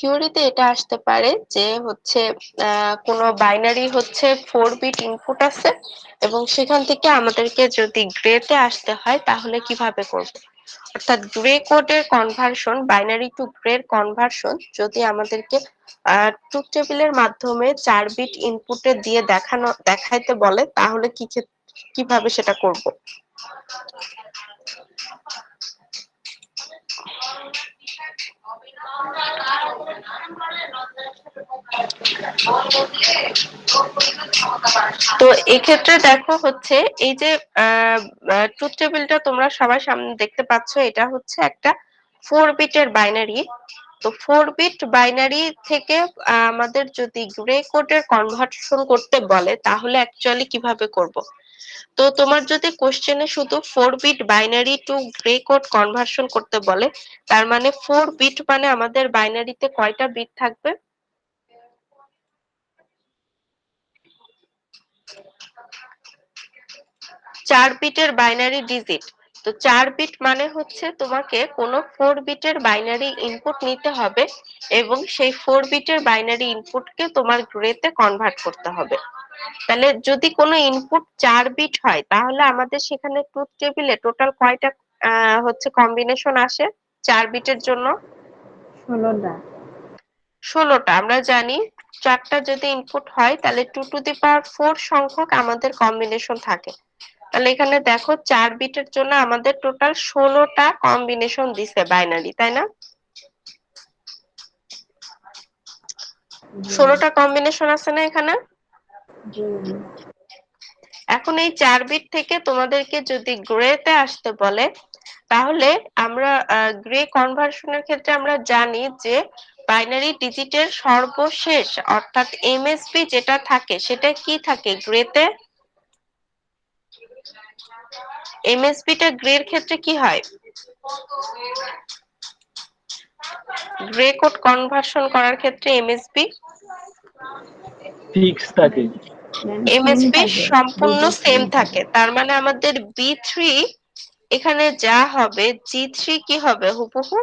থিওরিতে এটা আসতে পারে যে হচ্ছে কোনো বাইনারি হচ্ছে 4 বিট ইনপুট আছে এবং সেখান থেকে আমাদেরকে যদি গ্রেতে আসতে হয় তাহলে কিভাবে করব। অর্থাৎ গ্রে কোডের কনভার্সন, বাইনারি টু গ্রের কনভার্সন যদি আমাদেরকে ট্রুথ টেবিলের মাধ্যমে 4 বিট ইনপুটে দিয়ে দেখাইতে বলে তাহলে কিভাবে সেটা করব। তো এক্ষেত্রে দেখো হচ্ছে এই যে ট্রুথ টেবিলটা তোমরা সবাই সামনে দেখতে পাচ্ছ, এটা হচ্ছে একটা 4 বিটের বাইনারি। তো 4 বিট বাইনারি থেকে আমাদের যদি গ্রে কোডের কনভার্সন করতে বলে তাহলে অ্যাকচুয়ালি কিভাবে করব। তো তোমার যদি কোশ্চেনে শুধু 4 bit binary to gray code conversion করতে বলে, তার মানে 4 বিট মানে আমাদের বাইনারিতে কয়টা বিট থাকবে? 4 বিটের বাইনারি ডিজিট। তো 4 বিট মানে হচ্ছে তোমাকে কোনো 4 বিটের বাইনারি ইনপুট নিতে হবে এবং সেই 4 বিটের বাইনারি ইনপুটকে তোমার গ্রেতে কনভার্ট করতে হবে। তাহলে যদি কোনো ইনপুট 4 বিট হয় তাহলে আমাদের সেখানে ট্রুথ টেবিলে টোটাল কয়টা হচ্ছে কম্বিনেশন আসে 4 বিটের জন্য? 16টা। 16টা। আমরা জানি 4টা যদি ইনপুট হয় তাহলে 2 টু দি পাওয়ার 4 সংখ্যক আমাদের কম্বিনেশন থাকে। তাহলে এখানে দেখো 4 বিটের জন্য আমাদের টোটাল 16টা কম্বিনেশন দিছে বাইনারি, তাই না? 16টা কম্বিনেশন আছে না এখানে? এখন এই 4 বিট থেকে তোমাদেরকে যদি গ্রেতে আসতে বলে তাহলে আমরা গ্রে কনভার্সনের ক্ষেত্রে আমরা জানি যে বাইনারি ডিজিটের সর্বশেষ অর্থাৎ এমএসবি যেটা থাকে সেটা কি থাকে গ্রেতে? এমএসবিটা গ্রের ক্ষেত্রে কি হয়? গ্রে কোড কনভার্সন করার ক্ষেত্রে এমএসবি ফিক্স থাকে, এমএসবি সম্পূর্ণ সেম থাকে। তার মানে আমাদের বি3 এখানে যা হবে জি3 কি হবে? হুবহু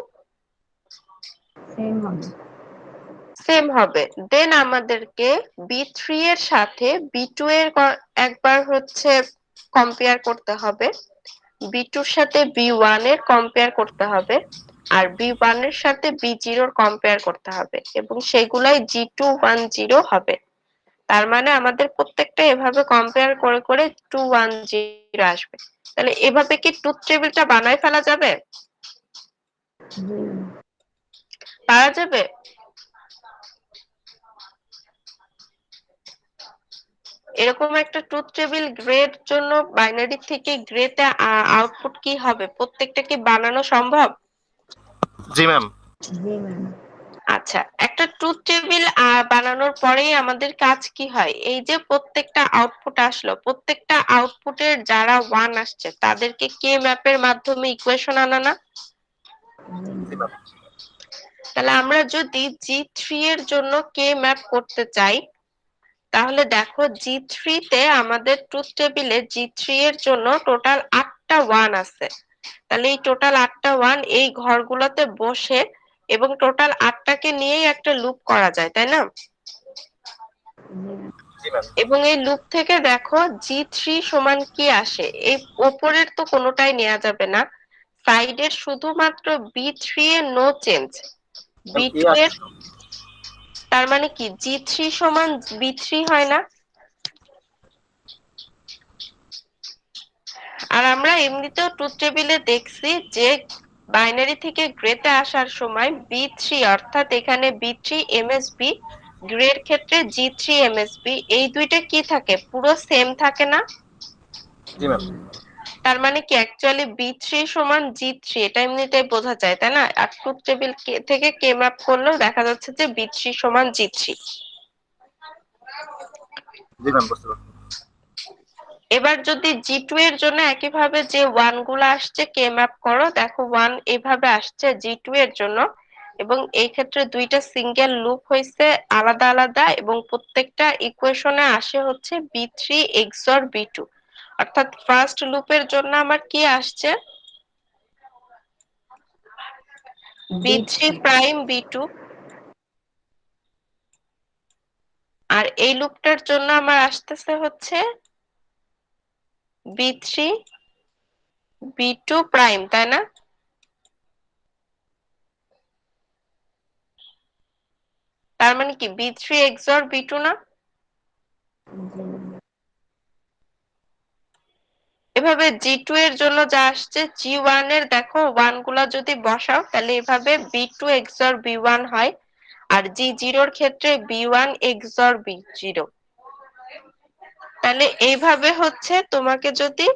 সেম হবে। দেন আমাদেরকে বি3 এর সাথে বি2 এর একবার হচ্ছে কম্পেয়ার করতে হবে, বি2 এর সাথে বি1 এর কম্পেয়ার করতে হবে, আর বি1 এর সাথে বি0 এর কম্পেয়ার করতে হবে এবং সেগুলাই G210 হবে। তার মানে আমাদের প্রত্যেকটা এভাবে কম্পেয়ার করে করে 210 আসবে। তাহলে এভাবে কি ট্রুথ টেবিলটা বানায় ফেলা যাবে? পারা যাবে? এরকম একটা ট্রুথ টেবিল গ্রেড জন্য বাইনারি থেকে গ্রেতে আউটপুট কি হবে প্রত্যেকটা কি বানানো সম্ভব? জি ম্যাম। আচ্ছা, একটা ট্রুথ টেবিল বানানোর পরেই আমাদের কাজ কি হয়? এই যে প্রত্যেকটা আউটপুট আসলো, প্রত্যেকটা আউটপুটের যারা 1 আসছে তাদেরকে কে ম্যাপের মাধ্যমে ইকুয়েশন আনা না? তাহলে আমরা যদি জি3 এর জন্য কে ম্যাপ করতে চাই তাহলে দেখো জি3 তে আমাদের ট্রুথ টেবিলে জি3 এর জন্য টোটাল 8টা 1 আছে। তাহলে এই টোটাল 8টা 1 এই ঘরগুলোতে বসে এবং টোটাল 8টাকে নিয়েই একটা লুপ করা যায়, তাই না? এবং এই লুপ থেকে দেখো জি3 সমান কি আসে, এই উপরের তো কোনোটাই নেওয়া যাবে না, সাইডের শুধুমাত্র বি3 এর নো চেঞ্জ, বি2 এর। তার মানে কি জি3 সমান বি3 হয় না? আর আমরা এমনিতেও ট্রুথ টেবিলে দেখছি যে বাইনারি থেকে গ্রেতে আসার সময় বি3 অর্থাৎ এখানে বি3 এমএসবি, গ্রের ক্ষেত্রে জি3 এমএসবি, এই দুইটা কি থাকে? পুরো সেম থাকে না? জি ম্যাম। তার মানে কি অ্যাকচুয়ালি বি3 সমান জি3 এটা এমনিতেই বোঝা যায়, তাই না? আর ট্রুথ টেবিল থেকে কে ম্যাপ করলেও দেখা যাচ্ছে যে বি3 সমান জি3। জি ম্যাম, বুঝতে পারছি। এবার যদি জি2 এর জন্য একইভাবে যে 1 গুলো আসছে কে ম্যাপ করো, দেখো 1 এইভাবে আসছে জি2 এর জন্য এবং এই ক্ষেত্রে দুইটা সিঙ্গেল লুপ হয়েছে আলাদা আলাদা এবং প্রত্যেকটা ইকুয়েশনে আসে হচ্ছে বি3 এক্সঅর বি2। অর্থাৎ ফার্স্ট লুপের জন্য আমার কি আসছে? বি3 প্রাইম বি2, আর এই লুপটার জন্য আমার আসতেছে হচ্ছে B3 B2 প্রাইম, তাই না? তার মানে কি B3 XOR B2 না? এভাবে G2 এর জন্য যা আসছে G1 এর দেখো 1 গুলা যদি বসাও তাহলে এভাবে B2 XOR B1 হয়, আর G0 এর ক্ষেত্রে B1 XOR B0। তাহলে এইভাবে হচ্ছে তোমাকে যদি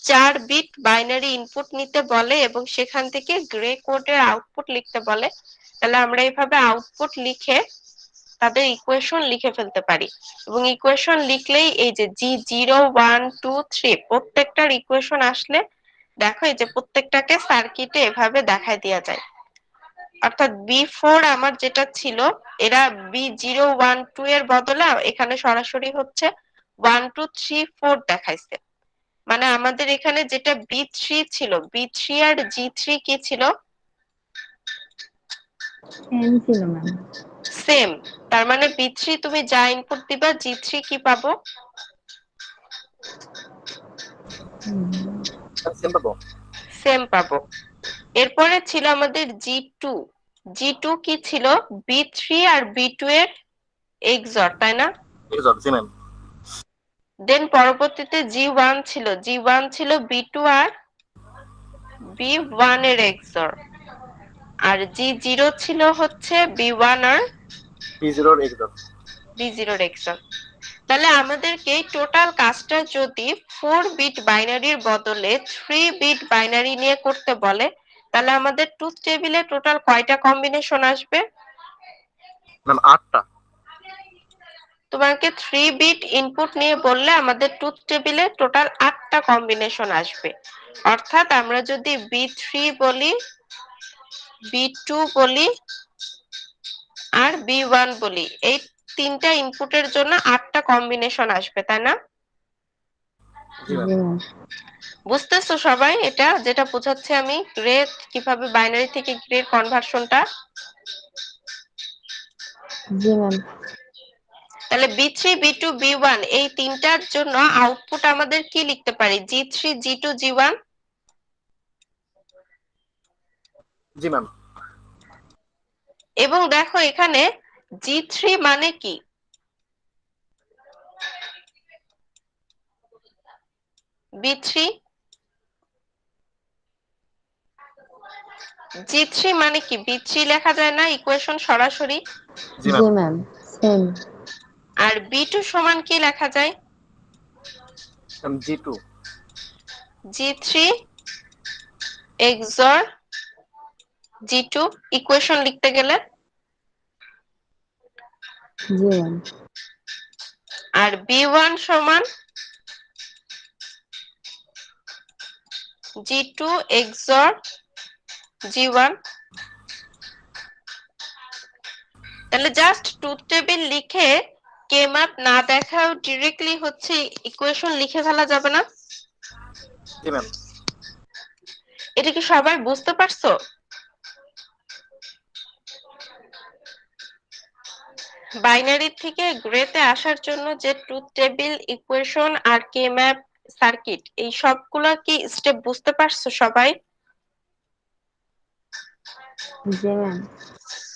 4 বিট বাইনারি ইনপুট নিতে বলে এবং সেখান থেকে গ্রে কোডের আউটপুট লিখতে বলে, তাহলে আমরা এইভাবে আউটপুট লিখে তাদের ইকুয়েশন লিখে ফেলতে পারি। এবং ইকুয়েশন লিখলেই এই যে G0 1 2 3 প্রত্যেকটার ইকুয়েশন আসলে দেখো এই যে প্রত্যেকটাকে সার্কিটে এভাবে দেখাই দেওয়া যায়। অর্থাৎ B4 আমার যেটা ছিল এরা B0 1 2 এর বদলে এখানে সরাসরি হচ্ছে 1 2 3 4 দেখাইছে। মানে আমাদের এখানে যেটা B3 ছিল, B3 আর G3 কি ছিল? সেম ছিল ম্যাম। সেম। তার মানে B3 তুমি যা ইনপুট দিবা G3 কি পাবো? সেম পাবো। সেম পাবো। এরপরে ছিল আমাদের G2। G2 কি ছিল? B3 আর B2 এর XOR, তাই না? জি ম্যাম। দেন পরবর্তীতে G1 ছিল, G1 ছিল B2 আর B1 এর XOR, আর G0 ছিল হচ্ছে B1 আর B0 এর এক্সাম। B0 এর XOR। তাহলে আমাদেরকে টোটাল কাজটা যদি 4 বিট বাইনারির বদলে 3 বিট বাইনারি নিয়ে করতে বলে, তাহলে আমাদের ট্রুথ টেবিলে টোটাল কয়টা কম্বিনেশন আসবে? ম্যাম 8টা। তোমাকে 3 বিট ইনপুট নিয়ে বললে আমাদের ট্রুথ টেবিলে টোটাল 8টা কম্বিনেশন আসবে। অর্থাৎ আমরা যদি B3 বলি, B2 বলি আর B1 বলি, এই তিনটা ইনপুটের জন্য 8টা কম্বিনেশন আসবে, তাই না? জি জি ম্যাম। ম্যাম। বুঝতেছো সবাই এটা যেটা বোঝাচ্ছি আমি, গ্রে কিভাবে বাইনারি থেকে গ্রে কনভার্সনটা? জি ম্যাম। তাহলে B3 B2 B1 এই তিনটার জন্য আউটপুট আমাদের কি লিখতে পারি? G3 G2 G1। জি ম্যাম। এবং দেখো এখানে G3 মানে কি? B3 G3 মানে কি? B3 লেখা যায় না ইকুয়েশন সরাসরি? জি জি ম্যাম। ম্যাম। সেম। আর B2 সমান কি লেখা যায়? G2। G3 XOR G2 equation লিখতে গেলে। জি ম্যাম। আর B1 সমান G2 XOR G1। তাহলে জাস্ট ট্রুথ টেবিল লিখে কে ম্যাপ না দেখাও ডিরেক্টলি হচ্ছে ইকুয়েশন লিখে ফেলা যাবে না? জি ম্যাম। এটা কি সবাই বুঝতে পারছো? বাইনারি থেকে গ্রেতে আসার জন্য যে ট্রুথ টেবিল, ইকুয়েশন আর কে ম্যাপ, সার্কিট, এই সবগুলো কি স্টেপ বুঝতে পারছো সবাই? জি ম্যাম।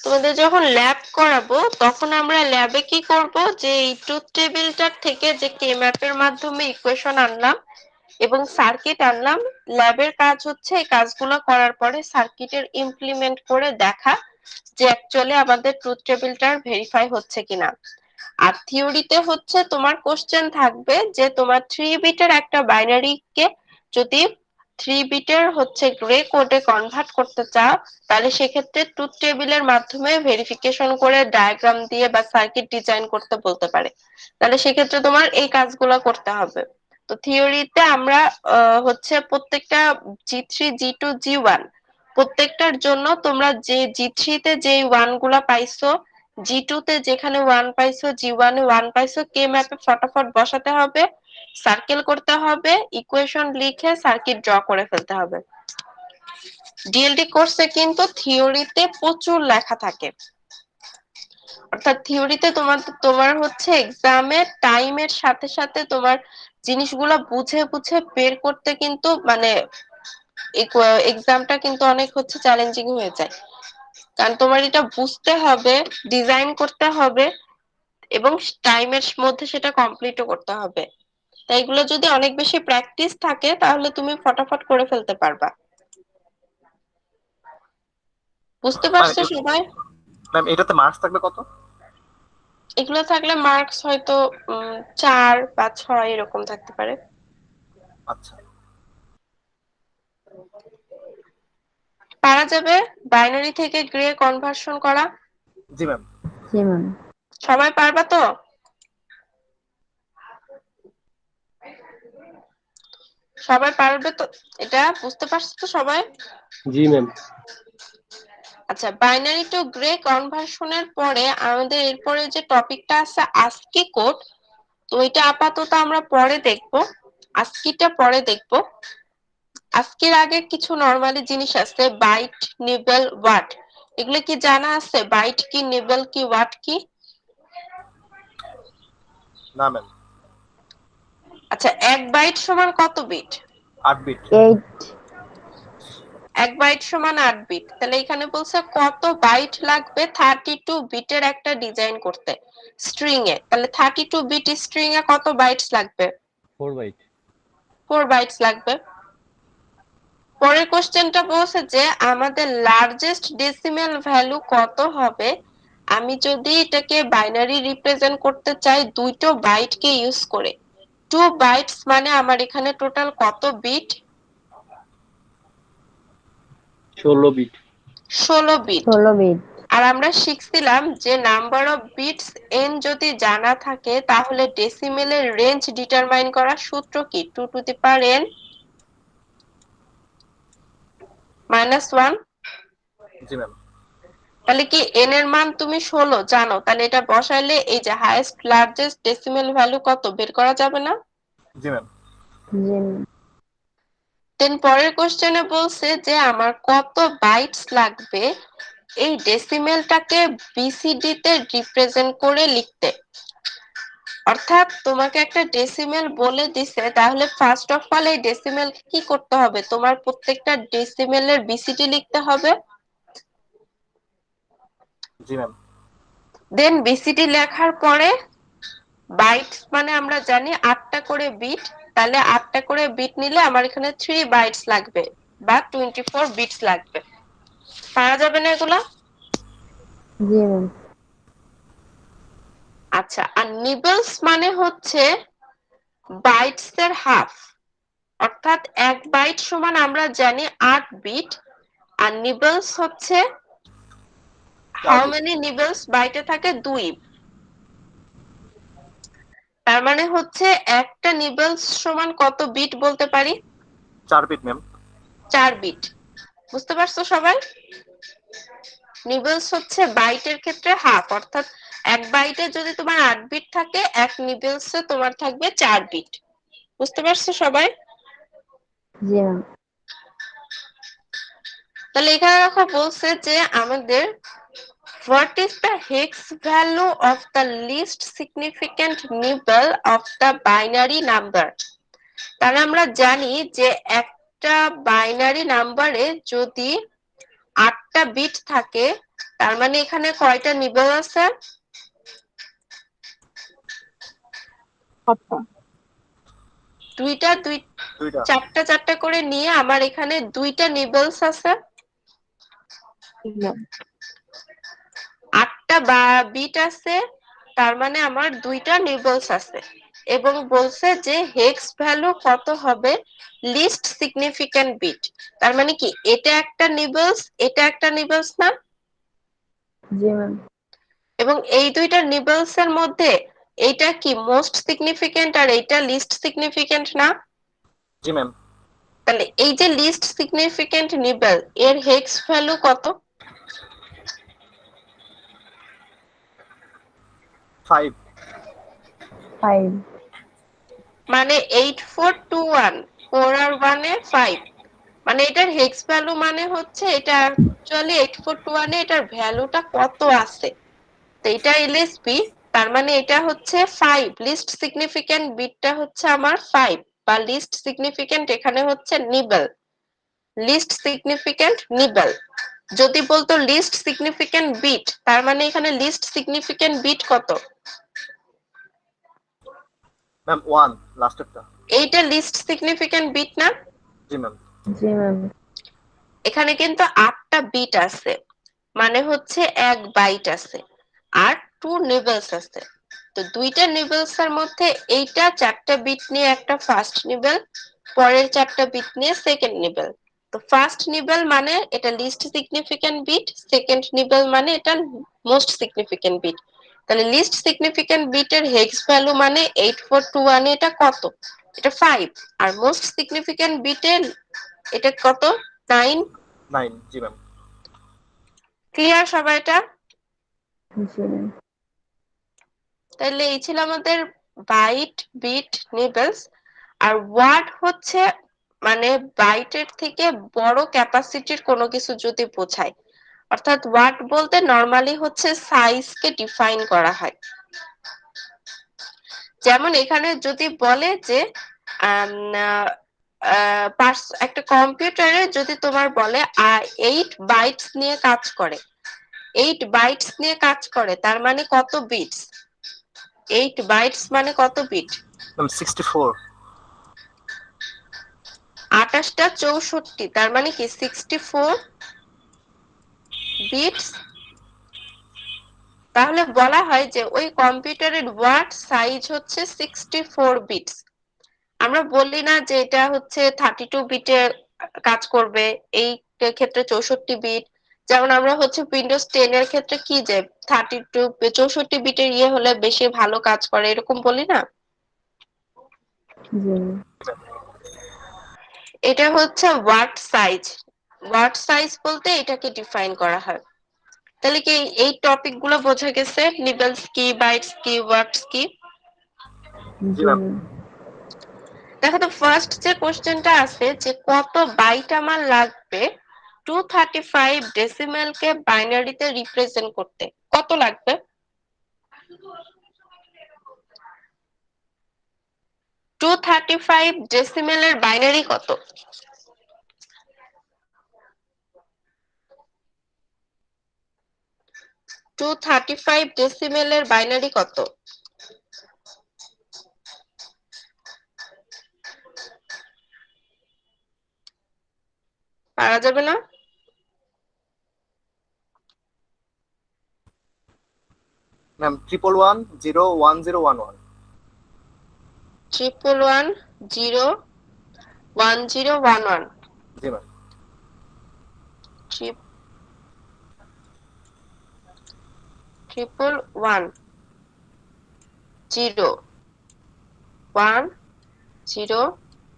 তোমাদের যখন ল্যাব করাবো তখন আমরা ল্যাবে কি করব, যে এই ট্রুথ টেবিলটার থেকে যে কে ম্যাপের মাধ্যমে ইকুয়েশন আনলাম এবং সার্কিট আনলাম, ল্যাবের কাজ হচ্ছে এই কাজগুলো করার পরে সার্কিটের ইমপ্লিমেন্ট করে দেখা যে অ্যাকচুয়ালি আমাদের ট্রুথ টেবিলটার ভেরিফাই হচ্ছে কিনা। আর থিওরিতে হচ্ছে তোমার কোশ্চেন থাকবে যে তোমার 3 বিটের একটা বাইনারিকে যদি 3 বিটের হচ্ছে গ্রে কোডে কনভার্ট করতে চাও, তাহলে সেক্ষেত্রে ট্রুথ টেবিলের মাধ্যমে ভেরিফিকেশন করে ডায়াগ্রাম দিয়ে বা সার্কিট ডিজাইন করতে বলতে পারে। তাহলে সেক্ষেত্রে তোমার এই কাজগুলো করতে হবে। তো থিওরিতে আমরা হচ্ছে প্রত্যেকটা G3 G2 G1 প্রত্যেকটার জন্য তোমরা যে G3 তে যে 1 গুলা পাইছো, G2 তে যেখানে 1 পাইছো, G1 এ 1 পাইছো, কে ম্যাপে ফটাফট বসাতে হবে, সার্কেল করতে হবে, ইকুয়েশন লিখে সার্কিট ড্র করে ফেলতে হবে। ডিএলডি কোর্সে কিন্তু থিওরিতে প্রচুর লেখা থাকে, অর্থাৎ থিওরিতে তোমার হচ্ছে এক্সামের টাইমের সাথে সাথে তোমার জিনিসগুলো বুঝে বুঝে বের করতে কিন্তু মানে এক্সামটা কিন্তু অনেক হচ্ছে চ্যালেঞ্জিং হয়ে যায়, কারণ তোমার এটা বুঝতে হবে, ডিজাইন করতে হবে এবং টাইমের মধ্যে সেটা কমপ্লিটও করতে হবে। তাই এগুলো যদি অনেক বেশি প্র্যাকটিস থাকে তাহলে তুমি ফটাফট করে ফেলতে পারবা। বুঝতে পারছো সবাই? ম্যাম এটাতে মার্কস থাকবে কত? এগুলো থাকলে মার্কস হয়তো 4 বা 6 এরকম থাকতে পারে। আচ্ছা। পারা যাবে বাইনারি থেকে গ্রে কনভার্সন করা? জি ম্যাম। জি ম্যাম। সবাই পারবা তো? সবাই পারবে তো? এটা বুঝতে পারছো তো সবাই? জি ম্যাম। আচ্ছা, বাইনারি টু গ্রে কনভার্সনের পরে আমাদের এরপরে যে টপিকটা আছে আস্কি কোড, তো এটা আপাতত আমরা পরে দেখবো, আস্কিটা পরে দেখবো। আজকের আগে কিছু নরমালি জিনিস আছে, বাইট, নিবেল, ওয়াট, এগুলো কি জানা আছে? বাইট কি, নিবেল কি, ওয়াট কি? না ম্যাম। আচ্ছা, এক বাইট সমান কত বিট? 8 বিট। 8। এক বাইট সমান 8 বিট। তাহলে এখানে বলছে কত বাইট লাগবে 32 বিটের একটা ডিজাইন করতে স্ট্রিং এ। তাহলে 32 বিট স্ট্রিং এ কত বাইটস লাগবে? 4 বাইট। 4 বাইটস লাগবে। পরের কোশ্চেনটা বলছে যে আমাদের লার্জেস্ট ডেসিমেল ভ্যালু কত হবে আমি যদি এটাকে বাইনারি রিপ্রেজেন্ট করতে চাই দুইটো বাইট কে ইউজ করে। 2 বাইটস মানে আমার এখানে টোটাল কত বিট? 16 বিট। 16 বিট। 16 বিট। আর আমরা শিখছিলাম যে নাম্বার অফ বিটস n যদি জানা থাকে তাহলে ডেসিমেলের রেঞ্জ ডিটারমাইন করার সূত্র কি? 2 to the power n -1। G ma'am. তাহলে কি n এর মান তুমি 16 জানো, তাহলে এটা বসাইলে এই যে হাইয়েস্ট লার্জেস্ট ডেসিমেল ভ্যালু কত বের করা যাবে না? জি ম্যাম। জি ম্যাম। দেন পরের কোশ্চেনে বলছে যে আমার কত বাইটস লাগবে এই ডেসিমেলটাকে বিসিডি তে রিপ্রেজেন্ট করে লিখতে। অর্থাৎ তোমাকে একটা ডেসিমেল বলে দিছে, তাহলে ফার্স্ট অফ অল এই ডেসিমেল কি করতে হবে? তোমার প্রত্যেকটা ডেসিমেলের বিসিডি লিখতে হবে। জি ম্যাম। দেন বিসিডি লেখার পরে বাইটস মানে আমরা জানি 8টা করে বিট, তাহলে 8টা করে বিট নিলে আমার এখানে 3 বাইটস লাগবে বা 24 বিটস লাগবে। পারা যাবে না এগুলা? জি ম্যাম। আচ্ছা, আর নিবলস মানে হচ্ছে বাইটস এর হাফ, অর্থাৎ এক বাইট সমান আমরা জানি 8 বিট, আর নিবলস হচ্ছে হাউ মেনি নিবলস বাইটে থাকে? 2। তার মানে হচ্ছে একটা নিবলস সমান কত বিট বলতে পারি? 4 বিট ম্যাম। 4 বিট। বুঝতে পারছো সবাই? নিবলস হচ্ছে বাইটের ক্ষেত্রে হাফ, অর্থাৎ এক বাইটে যদি তোমার 8 বিট থাকে এক নিবলসে তোমার থাকবে 4 বিট। বুঝতে পারছো সবাই? জি ম্যাম। তাহলে এখানে দেখো বলছে যে আমাদের what is the hex value of the least significant nibble of the binary number। তাহলে আমরা জানি যে একটা বাইনারি নাম্বারে যদি 8টা বিট থাকে তার মানে এখানে কয়টা নিবল আছে? 2টা। দুইটা। 4টা করে নিয়ে আমার এখানে 2টা নিবলস আছে। 8টা বা বিট আছে, তার মানে আমার 2টা নিবলস আছে। এবং বলছে যে হেক্স ভ্যালু কত হবে লিস্ট সিগনিফিক্যান্ট বিট। তার মানে কি এটা একটা নিবলস, এটা একটা নিবলস না? জি ম্যাম। এবং এই দুইটা নিবলস এর মধ্যে এইটা কি মোস্ট সিগনিফিক্যান্ট আর এইটা লিস্ট সিগনিফিক্যান্ট না? জি ম্যাম। তাহলে এই যে লিস্ট সিগনিফিক্যান্ট নিবল এর হেক্স ভ্যালু কত? 5। 5। মানে 8421, 4 আর 1 এ 5, মানে এটার হেক্স ভ্যালু মানে হচ্ছে এটা অ্যাকচুয়ালি 8421 এ এটার ভ্যালুটা কত আছে। তো তো এটা এলএসবি, তার মানে এটা হচ্ছে 5, লিস্ট সিগনিফিক্যান্ট বিটটা হচ্ছে আমার 5, বা লিস্ট সিগনিফিক্যান্ট এখানে হচ্ছে নিবেল, লিস্ট সিগনিফিক্যান্ট নিবেল। যদি বলতো লিস্ট সিগনিফিক্যান্ট বিট, তার মানে এখানে লিস্ট সিগনিফিক্যান্ট বিট কত? ম্যাম 1 লাস্টেরটা। এইটা লিস্ট সিগনিফিক্যান্ট বিট না? জি ম্যাম। জি ম্যাম। এখানে কিন্তু 8টা বিট আছে, মানে হচ্ছে 1 বাইট আছে, আর 2 নিবেলস আছে। তো দুইটা নিবেলস এর মধ্যে এইটা 4টা বিট নিয়ে একটা ফার্স্ট নিবেল, পরের 4টা বিট নিয়ে সেকেন্ড নিবেল। তো ফার্স্ট নিবেল মানে এটা least significant bit, second nibble মানে এটা মোস্ট সিগনিফিক্যান্ট বিট। তাহলে লিস্ট সিগনিফিক্যান্ট বিটের হেক্স ভ্যালু মানে 8421, এটা কত? এটা 5। আর মোস্ট সিগনিফিক্যান্ট বিটের এটা কত? 9। 9। জি ম্যাম। ক্লিয়ার সবাই এটা? জি ম্যাম। তাহলে এই ছিল আমাদের বাইট, বিট, নিবেলস। আর ওয়ার্ড হচ্ছে মানে বাইটের থেকে বড় ক্যাপাসিটির কোনো কিছু যদি বোঝায়, অর্থাৎ ওয়ার্ড বলতে নরমালি হচ্ছে সাইজকে ডিফাইন করা হয়। যেমন এখানে যদি বলে যে একটা কম্পিউটারে যদি তোমার বলে 8 বাইটস নিয়ে কাজ করে, 8 বাইটস নিয়ে কাজ করে, তার মানে কত বিটস? 8 বাইটস মানে কত বিট? ম্যাম 64। 28টা 64, তার মানে কি 64 বিটস। তাহলে বলা হয় যে ওই কম্পিউটারের ওয়ার্ড সাইজ হচ্ছে 64 বিটস। আমরা বলি না যে এটা হচ্ছে 32 বিটে কাজ করবে, এই ক্ষেত্রে 64 বিট। যেমন আমরা হচ্ছে উইন্ডোজ 10 এর ক্ষেত্রে কি যে 64 বিটের ইয়ে হলে বেশি ভালো কাজ করে, এরকম বলি না? জি ম্যাম। এটা হচ্ছে ওয়ার্ড সাইজ। ওয়ার্ড সাইজ বলতে এটাকে ডিফাইন করা হয়। তাহলে কি এই টপিক গুলো বোঝা গেছে? নিবেলস কি, বাইটস কি, ওয়ার্ডস কি? জি জি ম্যাম। ম্যাম। দেখো তো ফার্স্ট যে কোশ্চেনটা আছে যে কত বাইট আমার লাগবে 235 ডেসিমেল কে বাইনারিতে রিপ্রেজেন্ট করতে, কত লাগবে? টু 235 ডেসিমেলের বাইনারি কত? টু 235 ডেসিমেলের বাইনারি কত? পারা যাবে না? ম্যাম 11101011। 11101011। জি ma'am. Triple one zero one zero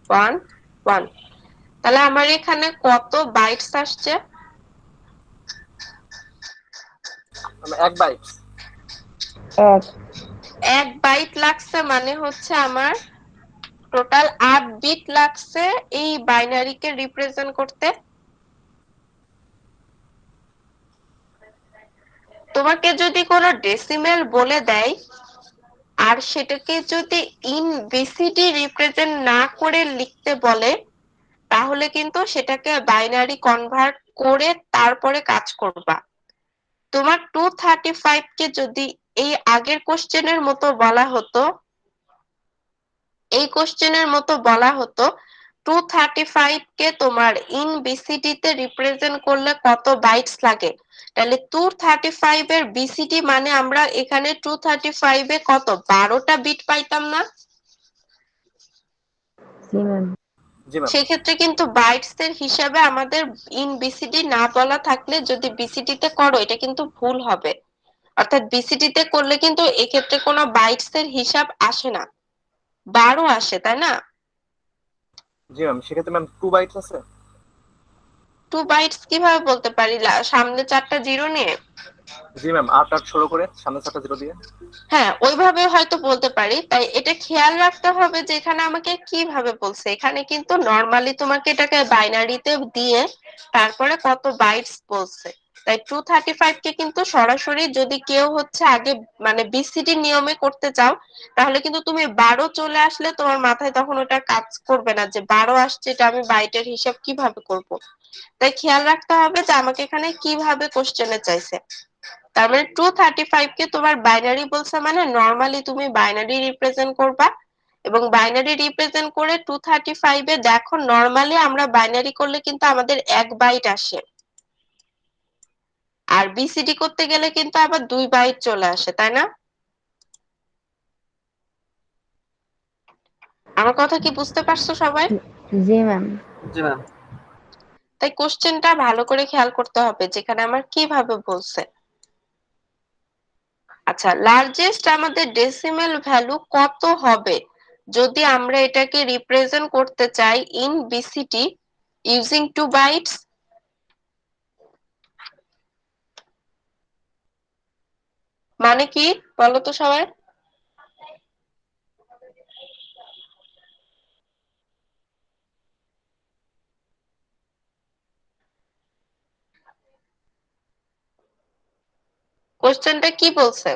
one one. তাহলে আমার এখানে কত বাইটস আসছে? 1 বাইট। 1। 1 বাইট লাগছে, মানে হচ্ছে আমার টোটাল 8 বিট লাগছে এই বাইনারিকে রিপ্রেজেন্ট করতে। তোমাকে যদি কোনো ডেসিমেল বলে দেয় আর সেটাকে যদি ইন বিসিডি রিপ্রেজেন্ট না করে লিখতে বলে, তাহলে কিন্তু সেটাকে বাইনারি কনভার্ট করে তারপরে কাজ করবা। তোমার 235 কে যদি এই আগের কোশ্চেনের মতো বলা হতো, এই কোশ্চেনের মতো বলা হতো 235 কে তোমার ইন বিসিডি তে রিপ্রেজেন্ট করলে কত বাইটস লাগে, তাহলে 235 এর বিসিডি মানে আমরা এখানে 235 এ কত 12টা বিট পাইতাম না? জি ম্যাম। জি ম্যাম। সেক্ষেত্রে কিন্তু বাইটস এর হিসাবে আমাদের ইন বিসিডি না বলা থাকলে যদি বিসিডি তে করো এটা কিন্তু ভুল হবে। অর্থাৎ বিসিডি তে করলে কিন্তু এক্ষেত্রে কোনো বাইটস এর হিসাব আসে না, 12 আসে, তাই না? জি ম্যাম। সেক্ষেত্রে ম্যাম 2 বাইটস আছে। 2 বাইটস কিভাবে বলতে পারি? সামনে 4টা জিরো নিয়ে? জি ম্যাম। 8 8 16 করে সামনে 7টা 0 দিয়ে। হ্যাঁ, ওইভাবে হয়তো বলতে পারি। তাই এটা খেয়াল রাখতে হবে যে এখানে আমাকে কিভাবে বলছে। এখানে কিন্তু নরমালি তোমাকে এটাকে বাইনারিতে দিয়ে তারপরে কত বাইটস বলছে। তাই 235 কে কিন্তু সরাসরি যদি কেউ হচ্ছে আগে মানে বিসিডি নিয়মে করতে চাও তাহলে কিন্তু তুমি 12 চলে আসলে তোমার মাথায় তখন ওটা কাজ করবে না যে 12 আসছে, এটা আমি বাইটের হিসাব কিভাবে করব। তাই খেয়াল রাখতে হবে যে আমাকে এখানে কিভাবে কোশ্চেনে চাইছে। তার মানে 235 কে তোমার বাইনারি বলছে মানে নরমালি তুমি বাইনারি রিপ্রেজেন্ট করবা, এবং বাইনারি রিপ্রেজেন্ট করে 235 এ দেখো নরমালি আমরা বাইনারি করলে কিন্তু আমাদের 1 বাইট আসে, আর বিসিডি করতে গেলে কিন্তু আবার 2 বাইট চলে আসে, তাই না? আমার কথা কি বুঝতে পারছো সবাই? জি ম্যাম। জি ম্যাম। তাই কোশ্চেনটা ভালো করে খেয়াল করতে হবে যেখানে আমার কিভাবে বলছে। আচ্ছা, লার্জেস্ট আমাদের ডেসিমেল ভ্যালু কত হবে যদি আমরা এটাকে রিপ্রেজেন্ট করতে চাই ইন বিসিটি ইউজিং 2 বাইটস? মানে কি বলো তো সবাই? কোশ্চেনটা কি বলছে?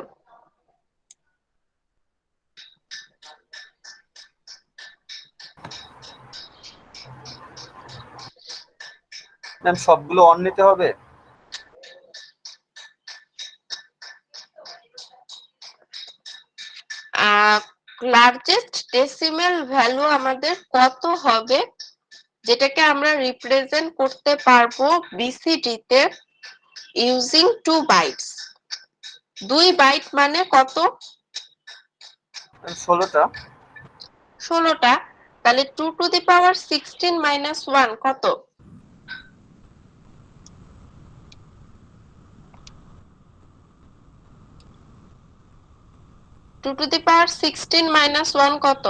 ম্যাম সবগুলো অন নিতে হবে? লার্জেস্ট ডেসিমেল ভ্যালু আমাদের কত হবে যেটাকে আমরা রিপ্রেজেন্ট করতে পারবো বিসিডি তে ইউজিং 2 বাইটস। 2 বাইট মানে কত? 16টা। 16টা। তাহলে 2 টু দি পাওয়ার 16 মাইনাস 1 কত? 2 টু দি পাওয়ার 16 মাইনাস 1 কত?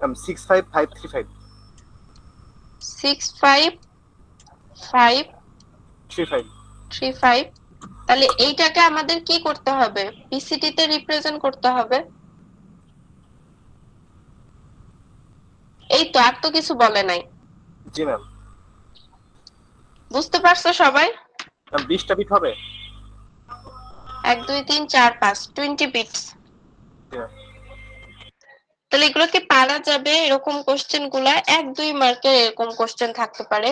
65535 65535। 35। তাহলে এইটাকে আমাদের কি করতে হবে? পিসিটি তে রিপ্রেজেন্ট করতে হবে। এই তো, আর তো কিছু বলে নাই। জি ম্যাম। বুঝতে পারছো সবাই? ম্যাম 20টা বিট হবে? 1 2 3 4 5 20 বিটস। জি ম্যাম। তাহলে এগুলো কি পারা যাবে? এরকম কোশ্চেন গুলা 1 2 মার্কের এরকম কোশ্চেন থাকতে পারে।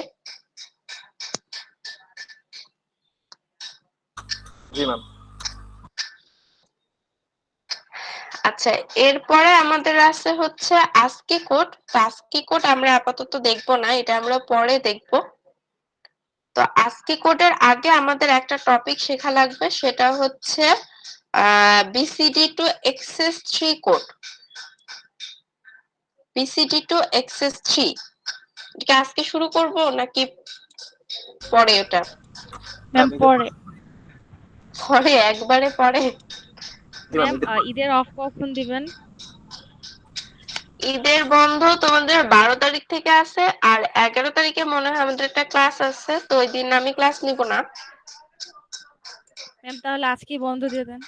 জি ম্যাম। আচ্ছা, এরপরে আমাদের আছে হচ্ছে আস্কি কোড। আস্কি কোড আমরা আপাতত দেখবো না, এটা আমরা পরে দেখবো। তো আস্কি কোডের আগে আমাদের একটা টপিক শেখা লাগবে, সেটা হচ্ছে বিসিডি টু এক্সেস 3 কোড। বিসিডি টু এক্সেস 3 এটা আজকে শুরু করব নাকি পরে? ওটা ম্যাম পরে। পরে, একবারে পরে। জি ম্যাম। ম্যাম ঈদের অফ কখন দিবেন? ঈদের বন্ধ তোমাদের 12 তারিখ থেকে আছে, আর 11 তারিখে মনে হয় আমাদের একটা ক্লাস আছে, তো ওই দিন আমি ক্লাস নিব না। ম্যাম তাহলে আজকেই বন্ধ দিয়ে দেন।